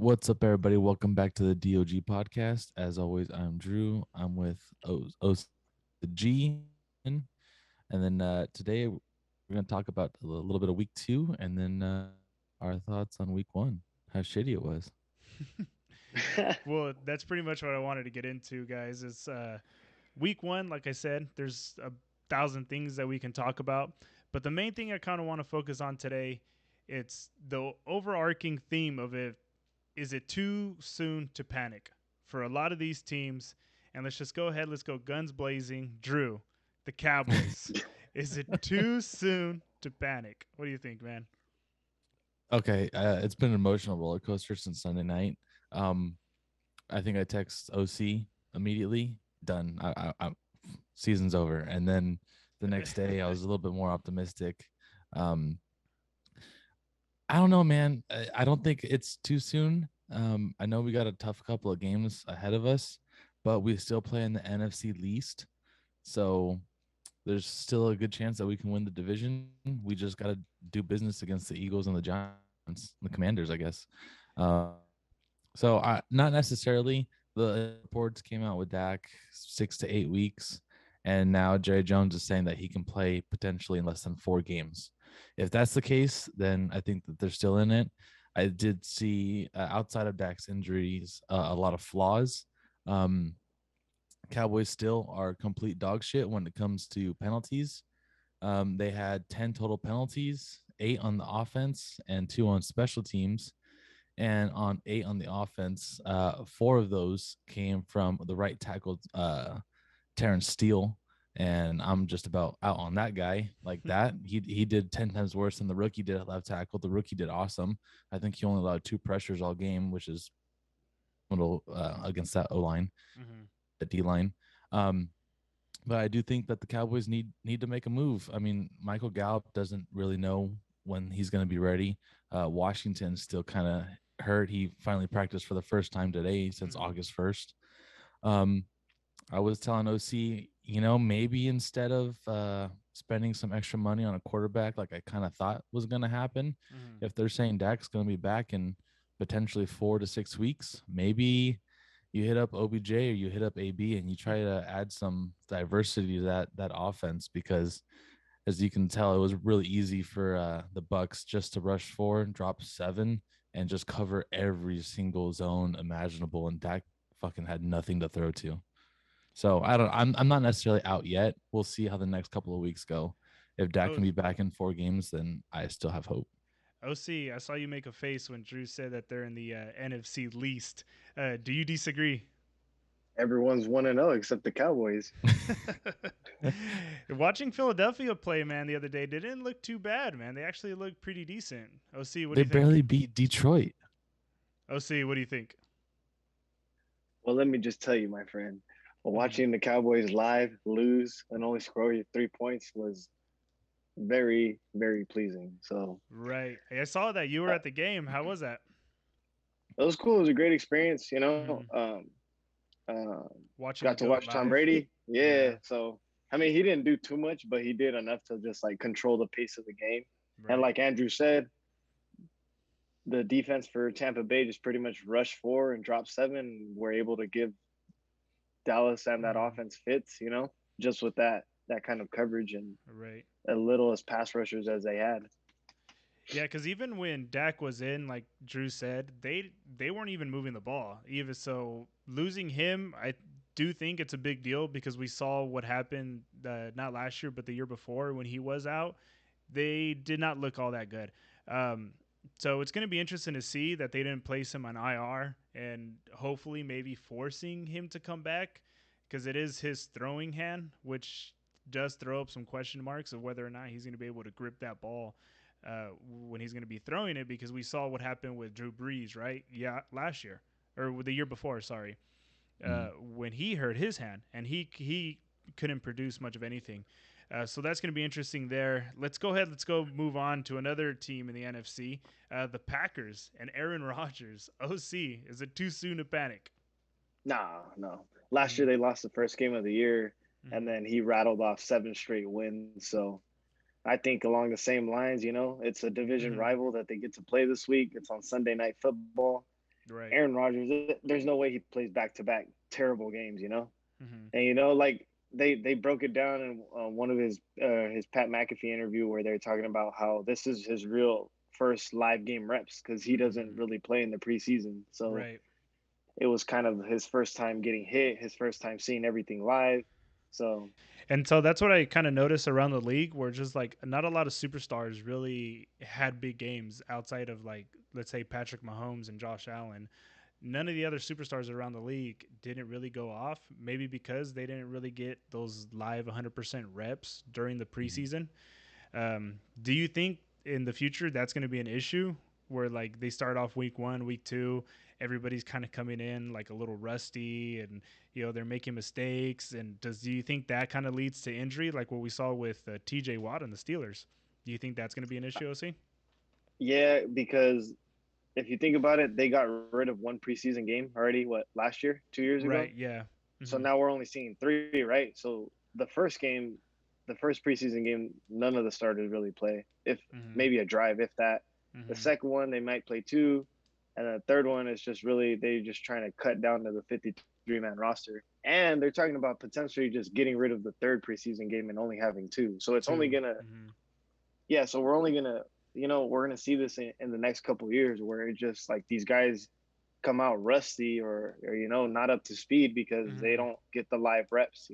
What's up, everybody? Welcome back to the D.O.G podcast. As always, I'm Drew. I'm with O.G. And then today we're going to talk about a little bit of week two and then our thoughts on week one, how shitty it was. Well, that's pretty much what I wanted to get into, guys. Is week one, like I said, there's a thousand things that we can talk about, but the main thing I kind of want to focus on today, it's the overarching theme of it. Is it too soon to panic for a lot of these teams? And let's just go ahead. Let's go guns blazing. Drew, the Cowboys. Is it too soon to panic? What do you think, man? Okay, it's been an emotional roller coaster since Sunday night. Um, I think I text OC immediately. Done. Season's over. And then the next day, I was a little bit more optimistic. Um, I don't know, man. I don't think it's too soon. I know we got a tough couple of games ahead of us, but we still play in the NFC least. So there's still a good chance that we can win the division. We just got to do business against the Eagles and the Giants, the Commanders, I guess. Not necessarily. The reports came out with Dak 6 to 8 weeks, and now Jerry Jones is saying that he can play potentially in less than 4 games. If that's the case, then I think that they're still in it. I did see outside of Dak's injuries a lot of flaws. Um, Cowboys still are complete dog shit when it comes to penalties. They had 10 total penalties, 8 on the offense and 2 on special teams. And on 8 on the offense, 4 of those came from the right tackle, Terrence Steele. And I'm just about out on that guy like that. He did 10 times worse than the rookie did at left tackle. The rookie did awesome. I think he only allowed 2 pressures all game, which is little against that O line, Mm-hmm. the D line. Um, but I do think that the Cowboys need to make a move. I mean, Michael Gallup doesn't really know when he's going to be ready. Washington's still kind of hurt. He finally practiced for the first time today since Mm-hmm. August 1st. Um, I was telling OC, maybe instead of spending some extra money on a quarterback, like I kind of thought was going to happen, Mm-hmm. if they're saying Dak's going to be back in potentially 4 to 6 weeks, maybe you hit up OBJ or you hit up AB and you try to add some diversity to that offense because as you can tell, it was really easy for the Bucks just to rush 4, drop 7, and just cover every single zone imaginable, and Dak fucking had nothing to throw to. So I don't. I'm not necessarily out yet. We'll see how the next couple of weeks go. If Dak Oh, can be back in 4 games, then I still have hope. OC, I saw you make a face when Drew said that they're in the NFC least. Do you disagree? Everyone's 1-0 except the Cowboys. Watching Philadelphia play, man, the other day didn't look too bad, man. They actually looked pretty decent. OC, what do They you think? barely beat Detroit. OC, what do you think? Well, let me just tell you, my friend, Mm-hmm. watching the Cowboys live lose and only score you 3 points was very, very pleasing. So Right. Hey, I saw that you were uh, at the game. How was that? it was cool. It was a great experience. Mm-hmm. Watching the Got to goat watch Tom live. Brady. Yeah. Yeah. So, I mean, he didn't do too much, but he did enough to just like control the pace of the game. And Right. like Andrew said, the defense for Tampa Bay just pretty much rushed 4 and dropped 7. We're able to give Dallas and that Mm-hmm. offense fits, just with that kind of coverage and Right. as little as pass rushers as they had. Yeah, because even when Dak was in, like Drew said, they weren't even moving the ball. Even so, losing him, I do think it's a big deal because we saw what happened not last year, but the year before when he was out. They did not look all that good. Um, so it's going to be interesting to see that they didn't place him on IR and hopefully maybe forcing him to come back because it is his throwing hand, which does throw up some question marks of whether or not he's going to be able to grip that ball when he's going to be throwing it because we saw what happened with Drew Brees, right? Yeah, last year or the year before, sorry, Mm. when he hurt his hand and he couldn't produce much of anything. So that's going to be interesting there. Let's go ahead. Let's go move on to another team in the NFC, the Packers and Aaron Rodgers. OC, is it too soon to panic? Nah, no. Last Mm-hmm. year they lost the first game of the year, and Mm-hmm. then he rattled off 7 straight wins. So I think along the same lines, it's a division Mm-hmm. rival that they get to play this week. It's on Sunday Night Football. Right. Aaron Rodgers, there's no way he plays back to back terrible games, you know. Mm-hmm. And like they broke it down in one of his Pat McAfee interview where they're talking about how this is his real first live game reps because he doesn't Mm-hmm. really play in the preseason. So Right. it was kind of his first time getting hit, his first time seeing everything live. So And so that's what I kind of noticed around the league, where just like not a lot of superstars really had big games outside of like, let's say, Patrick Mahomes and Josh Allen. None of the other superstars around the league didn't really go off, maybe because they didn't really get those live 100% reps during the Mhm. preseason. Do you think in the future that's going to be an issue where like they start off week one, week two, everybody's kind of coming in like a little rusty and they're making mistakes, and do you think that kind of leads to injury like what we saw with T.J. Watt and the Steelers? Do you think that's going to be an issue, OC? yeah, because if you think about it, they got rid of one preseason game already. What, last year, 2 years ago? Right. Yeah. So Mm-hmm. now we're only seeing three, right? So the first game, the first preseason game, none of the starters really play. If Mm-hmm. maybe a drive, if that. The Mm-hmm. second one, they might play two, and the third one is just really they just trying to cut down to the 53-man roster. And they're talking about potentially just getting rid of the third preseason game and only having two. So it's only Two. gonna, Mm-hmm. yeah. So we're only gonna, we're gonna see this in the next couple of years where it just like these guys come out rusty or not up to speed because they Mm-hmm. don't get the live reps.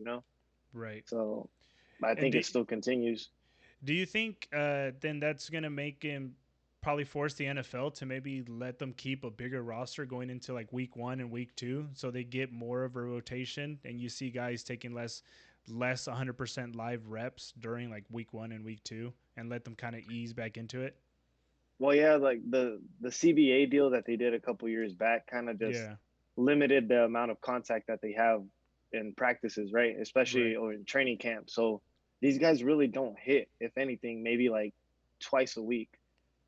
Right. So I And think it still continues. do you think then that's going to make him probably force the NFL to maybe let them keep a bigger roster going into like week one and week two, so they get more of a rotation and you see guys taking less 100% live reps during like week one and week two, and let them kind of ease back into it? Well, yeah, like the CBA deal that they did a couple years back kind of just Yeah. limited the amount of contact that they have in practices, right? Especially Right. or in training camp. So these guys really don't hit, if anything, maybe like twice a week.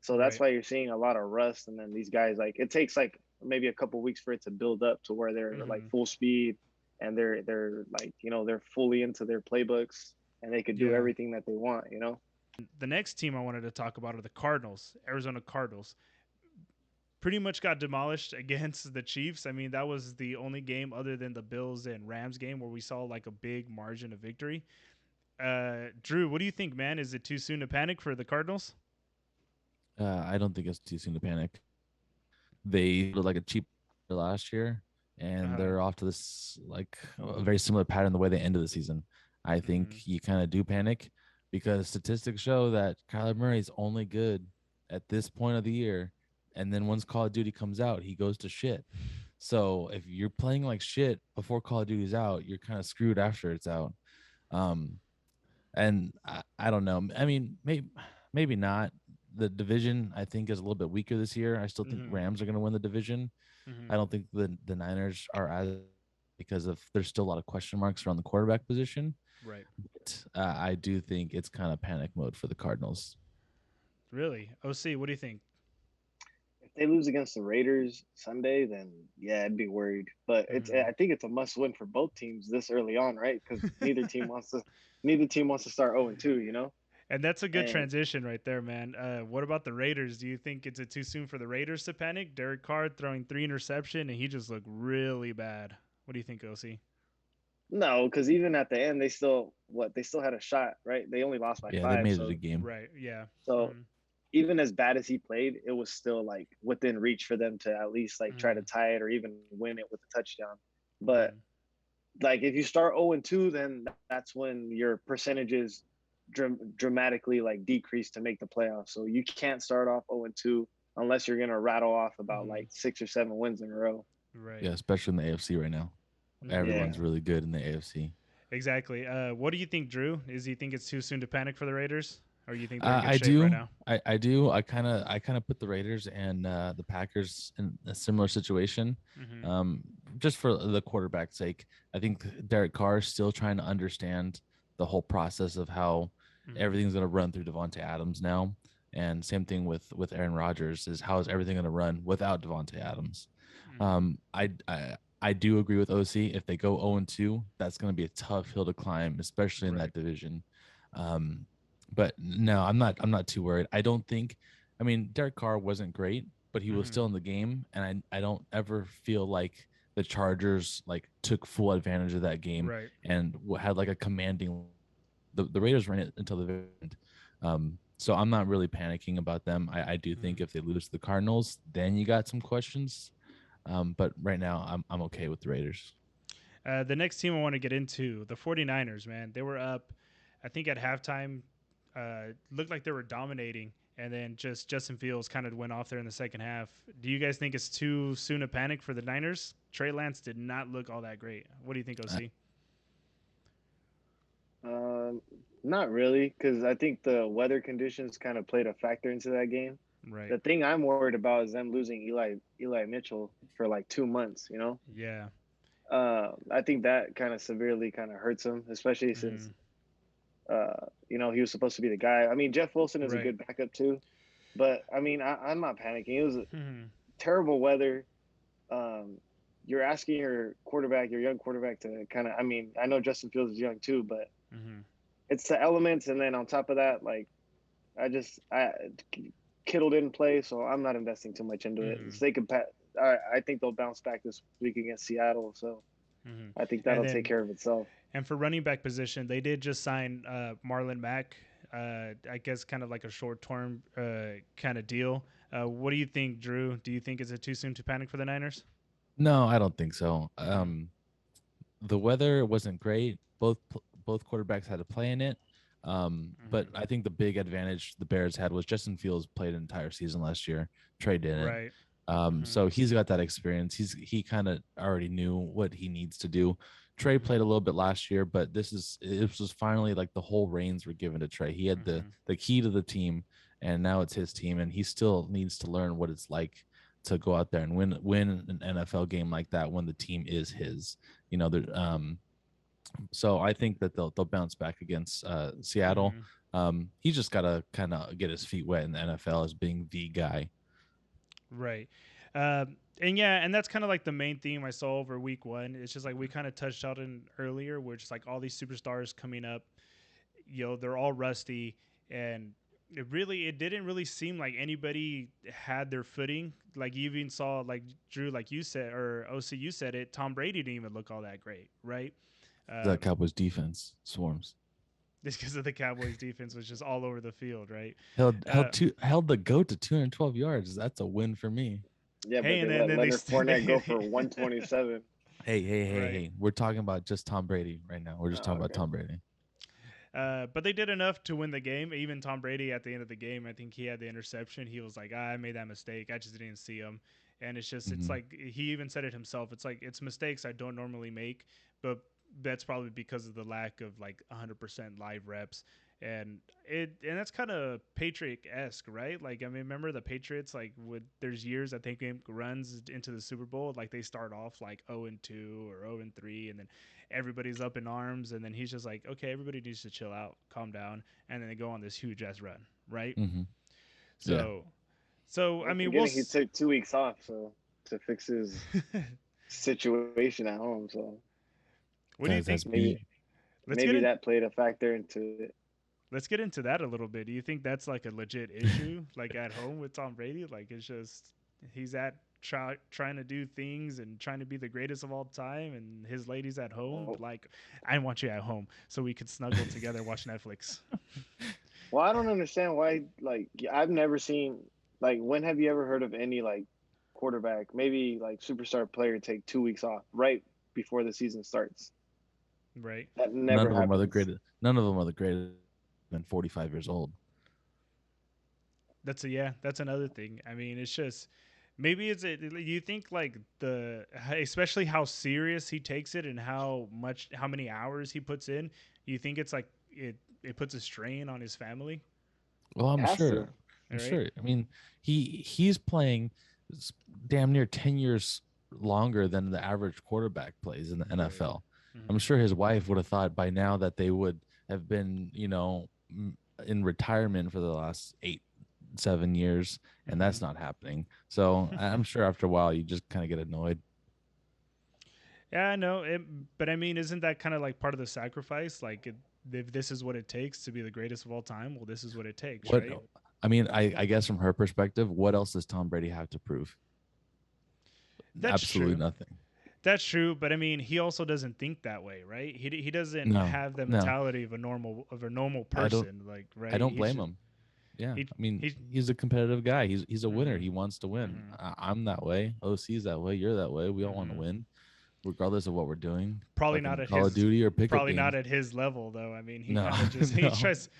So that's Right. why you're seeing a lot of rust. And then these guys, like, it takes like maybe a couple weeks for it to build up to where they're like Mm-hmm. full speed and they're like they're fully into their playbooks and they could do Yeah. everything that they want. The next team I wanted to talk about are the Cardinals, Arizona Cardinals. Pretty much got demolished against the Chiefs. I mean, that was the only game other than the Bills and Rams game where we saw like a big margin of victory. Drew, what do you think, man? Is it too soon to panic for the Cardinals? I don't think it's too soon to panic. They looked like a cheap last year, and Uh, they're off to this like a very similar pattern the way they ended the season. I mm-hmm. think you kind of do panic because statistics show that Kyler Murray is only good at this point of the year, and then once Call of Duty comes out, he goes to shit. So if you're playing like shit before Call of Duty's out, you're kind of screwed after it's out. Um, and I don't know. I mean, maybe not. The division I think is a little bit weaker this year. I still think Mm-hmm. Rams are going to win the division. Mm-hmm. I don't think the Niners are as because of there's still a lot of question marks around the quarterback position. Right. But I do think it's kind of panic mode for the Cardinals. Really? OC, what do you think? If they lose against the Raiders Sunday, then yeah, I'd be worried. But Mm-hmm. I think it's a must win for both teams this early on, right? Because neither team wants to start 0-2. And that's a good And transition right there, man. What about the Raiders? Do you think it's too soon for the Raiders to panic? Derek Carr throwing 3 interception, and he just looked really bad. What do you think, OC? no, because even at the end, they still had a shot, right? They only lost by Yeah, they five, made it a so game. Right. Yeah. so Mm-hmm. even as bad as he played, it was still like within reach for them to at least like try Mm-hmm. to tie it or even win it with a touchdown. But Mm-hmm. like if you start 0-2, then that's when your percentages dramatically like decrease to make the playoffs. So you can't start off 0-2 unless you're gonna rattle off about Mm-hmm. like 6 or 7 wins in a row. Right. Yeah, especially in the AFC right now. Mm-hmm. Yeah. Everyone's really good in the AFC. Exactly. What do you think, Drew? Is you think it's too soon to panic for the Raiders, or you think they're in good I shape right do. now? I do. I kind of put the Raiders and the Packers in a similar situation. Mm-hmm. Um, just for the quarterback's sake, I think Derek Carr is still trying to understand the whole process of how Mm-hmm. everything's going to run through Devonte Adams now. And same thing with Aaron Rodgers is how is everything going to run without Devonte Adams? Mm-hmm. I do agree with OC. If they go 0-2, that's going to be a tough hill to climb, especially in Right. that division. Um, but no, I'm not too worried. I don't think. I mean, Derek Carr wasn't great, but he was Mm-hmm. still in the game, and I don't ever feel like the Chargers like took full advantage of that game Right. and had like a commanding. The Raiders ran it until the very end. So I'm not really panicking about them. I do Mm-hmm. think if they lose to the Cardinals, then you got some questions. But right now, I'm okay with the Raiders. The next team I want to get into, the 49ers, man. They were up, I think at halftime, looked like they were dominating. And then just Justin Fields kind of went off there in the second half. Do you guys think it's too soon to panic for the Niners? Trey Lance did not look all that great. What do you think, Uh, OC? Um, Not really, because I think the weather conditions kind of played a factor into that game. Right. The thing I'm worried about is them losing Eli Mitchell for like 2 months. Yeah. I think that kind of severely kind of hurts him, especially Mm-hmm. since he was supposed to be the guy. I mean, Jeff Wilson is a Right. good backup too, but I mean, I'm not panicking. It was Mm-hmm. terrible weather. Um, you're asking your young quarterback to kind of. I mean, I know Justin Fields is young too, but Mm-hmm. it's the elements, and then on top of that, like I Kittle didn't play, so I'm not investing too much into it. Mm-hmm. So they could I think they'll bounce back this week against Seattle, so Mm-hmm. I think And that'll take then care of itself. And for running back position, they did just sign Marlon Mack. I guess kind of like a short term kind of deal. What do you think, Drew? Do you think is it too soon to panic for the Niners? no, I don't think so. Mm-hmm. The weather wasn't great. Both quarterbacks had to play in it. But Mm-hmm. I think the big advantage the Bears had was Justin Fields played an entire season last year. Trey didn't. Right. Mm-hmm. So he's got that experience. He kind of already knew what he needs to do. Trey Mm-hmm. played a little bit last year, but it was finally like the whole reins were given to Trey. He had Mm-hmm. the key to the team, and now it's his team, and he still needs to learn what it's like to go out there and win an NFL game like that when the team is his. You know, so I think that they'll bounce back against Seattle. Mm-hmm. He's just got to kind of get his feet wet in the NFL as being the guy. Right. And yeah, and that's kind of like the main theme I saw over week one. It's just like we kind of touched on earlier, where just like all these superstars coming up, they're all rusty, and it didn't really seem like anybody had their footing. Like you even saw, like Drew, like you said, or OC, you said it. Tom Brady didn't even look all that great, right? That Um, Cowboys defense swarms. just because of the Cowboys defense was just all over the field, right? Held Uh, two held the goat to 212 yards. That's a win for me. Yeah, hey, but and they then let then they, Leonard Fournette go for 127. right. Hey. We're talking about just Tom Brady right now. We're just Oh, talking about okay. Tom Brady. But they did enough to win the game. Even Tom Brady at the end of the game, I think he had the interception. He was like, I made that mistake. I just didn't see him. And it's Hmm. like he even said it himself. It's like it's mistakes I don't normally make, but that's probably because of the lack of like 100% live reps. And that's kind of Patriot esque, right? Like I mean, remember the Patriots? Like with there's years I think runs into the Super Bowl, like they start off like 0-2 or 0-3, and then everybody's up in arms, and then he's just like, okay, everybody needs to chill out, calm down, and then they go on this huge ass run, right? Hmm. Yeah, So, so I Well, mean, forgetting he took 2 weeks off, so to fix his situation at home. So what do you guys, think? that's maybe beat. Let's get in. that played a factor into it. Let's get into that a little bit. Do you think that's like a legit issue, like at home with Tom Brady? Like it's just he's trying to do things and trying to be the greatest of all time, and his lady's at home. Well, Like I want you at home so we could snuggle together, watch Netflix. well, I don't understand why. Like, I've never seen. Like, when have you ever heard of any like quarterback, maybe like superstar player, take 2 weeks off right before the season starts? Right. That None never of them are the happens. greatest. None of them are the greatest than 45 years old. That's another thing. I mean, it's just maybe it's it. You think like especially how serious he takes it and how many hours he puts in. You think it's like it puts a strain on his family, Well, It has to. I'm right? sure. I mean, he's playing damn near 10 years longer than the average quarterback plays in the Right. NFL. I'm Mm-hmm. sure his wife would have thought by now that they would have been, in retirement for the last 7 years, and Mm-hmm. that's not happening. So I'm sure after a while you just kind of get annoyed. Yeah, I know. But I mean, isn't that kind of like part of the sacrifice? Like, if this is what it takes to be the greatest of all time, well, this is what it takes, What right? I mean, I guess from her perspective, what else does Tom Brady have to prove? That's Absolutely true. nothing. That's true, but I mean, he also doesn't think that way, right? He doesn't No, have the no, mentality of a normal I don't. person, like I right. don't He's blame just him. Yeah, he I mean, he's he's a competitive guy. He's a winner. mm-hmm, He wants to win. mm-hmm, I'm that way. OC's that way. You're that way. We all want to mm-hmm. win, regardless of what we're doing. Probably not Fucking at Call of his Duty or pickup probably not games. at his level though. I mean, he No, kind of just he no. tries.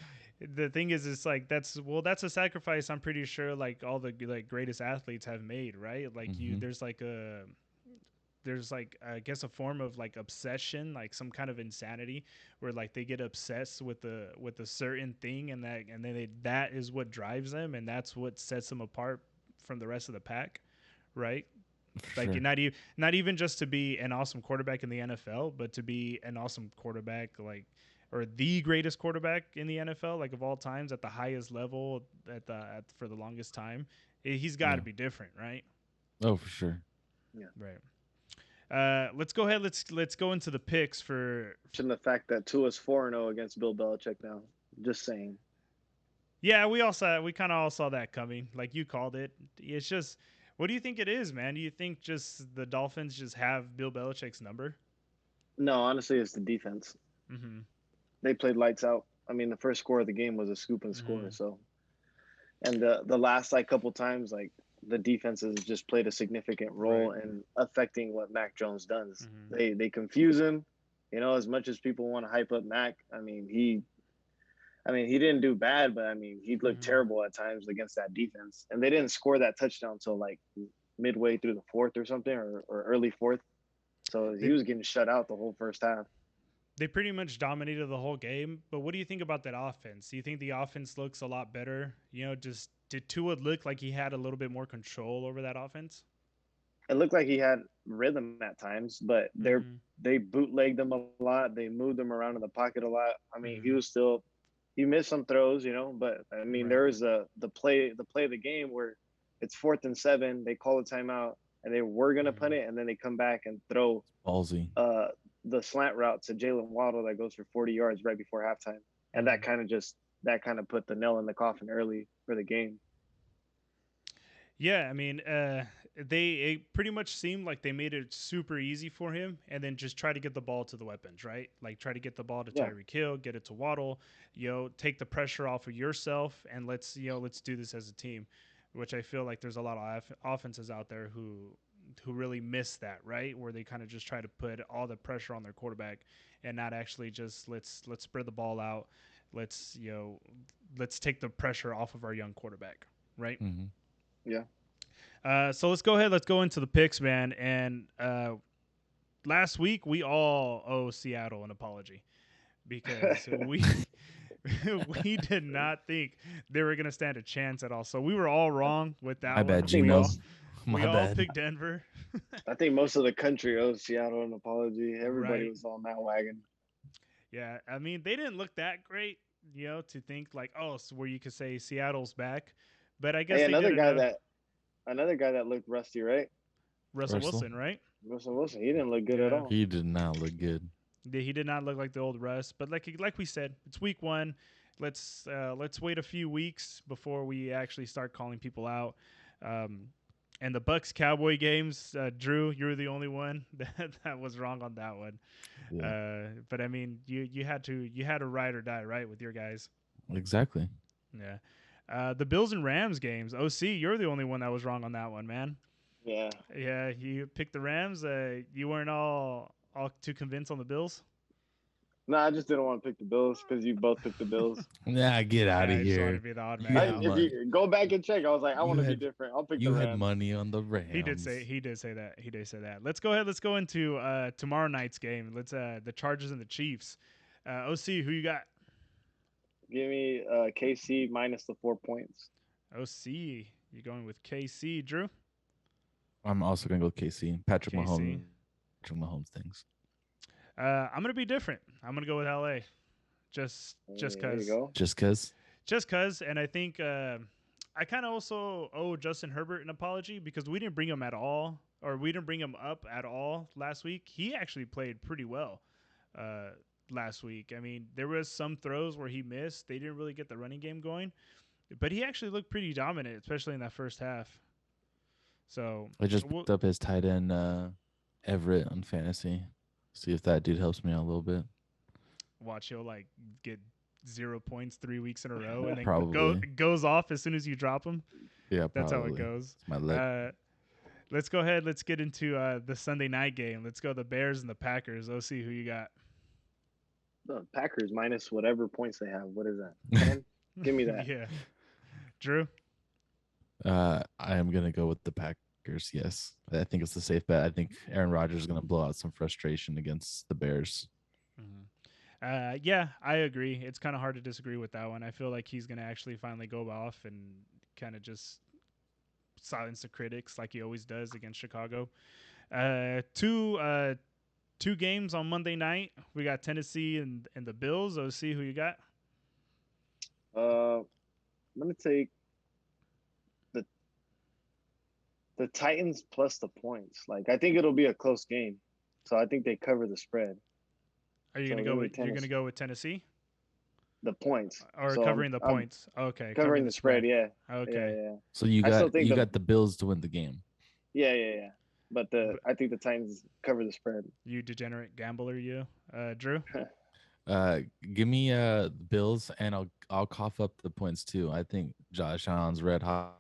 The thing is, it's like that's a sacrifice. I'm pretty sure like all the like greatest athletes have made, right? Like Hmm. there's like I guess a form of like obsession, like some kind of insanity, where like they get obsessed with a certain thing, and then that is what drives them, and that's what sets them apart from the rest of the pack, right? For Like sure. not even just to be an awesome quarterback in the NFL, but to be an awesome quarterback, like or the greatest quarterback in the NFL, like of all times at the highest level for the longest time. He's got to Yeah. be different, right? Oh, for sure. Yeah. Right. Let's go ahead. Let's go into the picks for. And the fact that Tua's 4-0 against Bill Belichick now. Just saying. Yeah, we kind of all saw that coming. Like you called it. It's just, what do you think it is, man? Do you think just the Dolphins just have Bill Belichick's number? No, honestly, it's the defense. Mm-hmm. They played lights out. I mean, the first score of the game was a scoop and score. Mm-hmm. So, and the last like couple times, like the defense has just played a significant Right. role in affecting what Mac Jones does. Mm-hmm. They confuse him. You know, as much as people want to hype up Mac, I mean, he didn't do bad, but I mean, he looked Mm-hmm. terrible at times against that defense. And they didn't score that touchdown until like midway through the fourth or something, or early fourth. So he They was getting shut out the whole first half. they pretty much dominated the whole game. But what do you think about that offense? Do you think the offense looks a lot better? You know, just did Tua look like he had a little bit more control over that offense? It looked like he had rhythm at times, but Mm-hmm. they bootlegged him a lot. They moved him around in the pocket a lot. I mean, Mm-hmm. he missed some throws, you know, but I mean, Right. there was the play of the game where it's 4th and 7. They call a timeout and they were gonna punt Mm-hmm. it, and then they come back and throw Ballsy. uh the slant route to Jalen Waddle that goes for 40 yards right before halftime, and Mm-hmm. that kind of put the nail in the coffin early for the game. Yeah, I mean, they it pretty much seemed like they made it super easy for him, and then just try to get the ball to the weapons, right? Like try to get the ball to Yeah, Tyreek Hill, get it to Waddle, take the pressure off of yourself, and let's do this as a team. Which I feel like there's a lot of offenses out there who really miss that, right? Where they kind of just try to put all the pressure on their quarterback and not actually just let's spread the ball out, let's let's take the pressure off of our young quarterback, right? Hmm. yeah. So let's go ahead. Let's go into the picks, man. And last week we all owe Seattle an apology because we we did not think they were gonna stand a chance at all. So we were all wrong with My that bad, I one. think Gino. most We My all bad. picked Denver, I think most of the country owes Seattle an apology. Everybody right? was on that wagon. Yeah, I mean they didn't look that great, to think like so where you could say Seattle's back, but I guess Hey, they did enough. another guy that looked rusty, right? Russell Russell. Wilson, right? Russell Wilson. He didn't look good at Yeah. all. He did not look good. He did not look like the old Russ, but like we said, it's week one. Let's wait a few weeks before we actually start calling people out. Um, and the Bucks Cowboy games, Drew, you were the only one that was wrong on that one. Yeah, But I mean, you had to ride or die, right, with your guys. exactly. Yeah. The Bills and Rams games, OC, you're the only one that was wrong on that one, man. Yeah. Yeah, you picked the Rams. You weren't all too convinced on the Bills. No, I just didn't want to pick the Bills because you both picked the Bills. Nah, get out Yeah, of I just wanted to here. be the odd You man I, had out. if money. you go back and check, I was like, I You want to be had different. I'll pick the you had Rams. money on the Rams. He did say that. He did say that. Let's go ahead. Let's go into tomorrow night's game. Let's the Chargers and the Chiefs. OC, who you got? Give me KC minus the 4 points. OC, you going with KC, Drew? I'm also gonna go with KC. Patrick KC. Mahomes. Patrick Mahomes things. I'm gonna be different. I'm gonna go with LA. Just There you cause. go. Just cause. And I think I kind of also owe Justin Herbert an apology because we didn't bring him at all, or we didn't bring him up at all last week. He actually played pretty well last week. I mean, there was some throws where he missed. They didn't really get the running game going. but he actually looked pretty dominant, especially in that first half. So I just we'll picked up his tight end Everett on fantasy. See if that dude helps me out a little bit. watch he'll like get 0 points 3 weeks in a row, and then Probably. goes off as soon as you drop him. Yeah, That's how it probably. goes. It's my luck. Let's go ahead. Let's get into the Sunday night game. Let's go the Bears and the Packers. OC, who you got? The Packers minus whatever points they have. What is that? 10? Give me that. Yeah, Drew. I am gonna go with the Packers. Yes, I think it's a safe bet. I think Aaron Rodgers is gonna blow out some frustration against the Bears. Yeah, I agree. It's kind of hard to disagree with that one. I feel like he's going to actually finally go off and kind of just silence the critics like he always does against Chicago. Two games on Monday night. We got Tennessee and the Bills. OC, who you got? I'm gonna take the the Titans plus the points. Like I think it'll be a close game, so I think they cover the spread. Are you So going to give go me with Tennessee the points or so covering the I'm points? Okay, covering the spread. Yeah, Okay. yeah. So you I still got think you got the Bills to win the game. yeah. But I think the Titans cover the spread. You degenerate gambler, you. Drew? Give me Bills, and I'll cough up the points too. I think Josh Allen's red hot.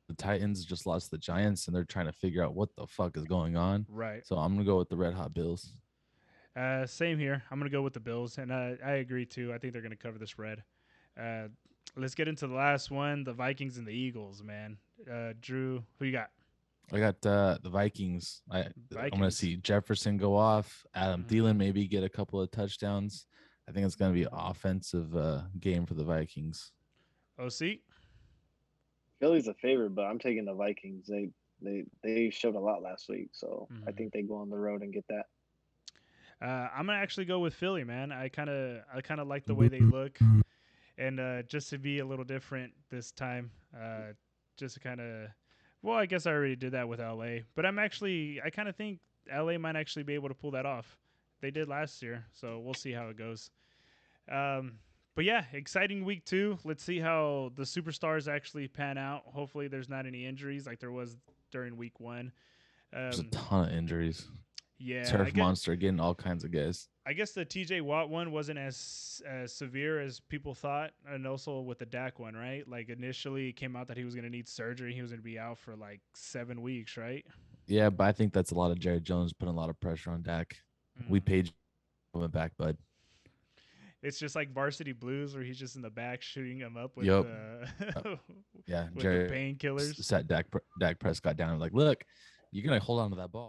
The Titans just lost the Giants, and they're trying to figure out what the fuck is going on. Right. So I'm gonna go with the red hot Bills. Same here. I'm going to go with the Bills, and I agree too. I think they're going to cover the spread. Let's get into the last one, the Vikings and the Eagles, man. Drew, who you got? I got the Vikings. I'm gonna Vikings. see Jefferson go off. Adam Mhm. Thielen maybe get a couple of touchdowns. I think it's gonna be an offensive game for the Vikings. OC? Philly's a favorite, but I'm taking the Vikings. They showed a lot last week, so I Mhm. think they go on the road and get that. I'm gonna actually go with Philly, man. I kind of like the way they look, and just to be a little different this time, just to kind of, well, I guess I already did that with LA, but I kind of think LA might actually be able to pull that off. They did last year, so we'll see how it goes. But yeah, exciting week 2. Let's see how the superstars actually pan out. Hopefully, there's not any injuries like there was during week 1. There's a ton of injuries. Yeah, Turf monster getting all kinds of guys. I guess the TJ Watt one wasn't as severe as people thought, and also with the Dak one, right? Like initially, it came out that he was going to need surgery. He was going to be out for like 7 weeks, right? Yeah, but I think that's a lot of Jerry Jones putting a lot of pressure on Dak. We paid him back, bud. It's just like Varsity Blues, where he's just in the back shooting him up with yeah, with Jerry the painkillers. sat Dak Prescott down and like, look, you're gonna hold on to that ball.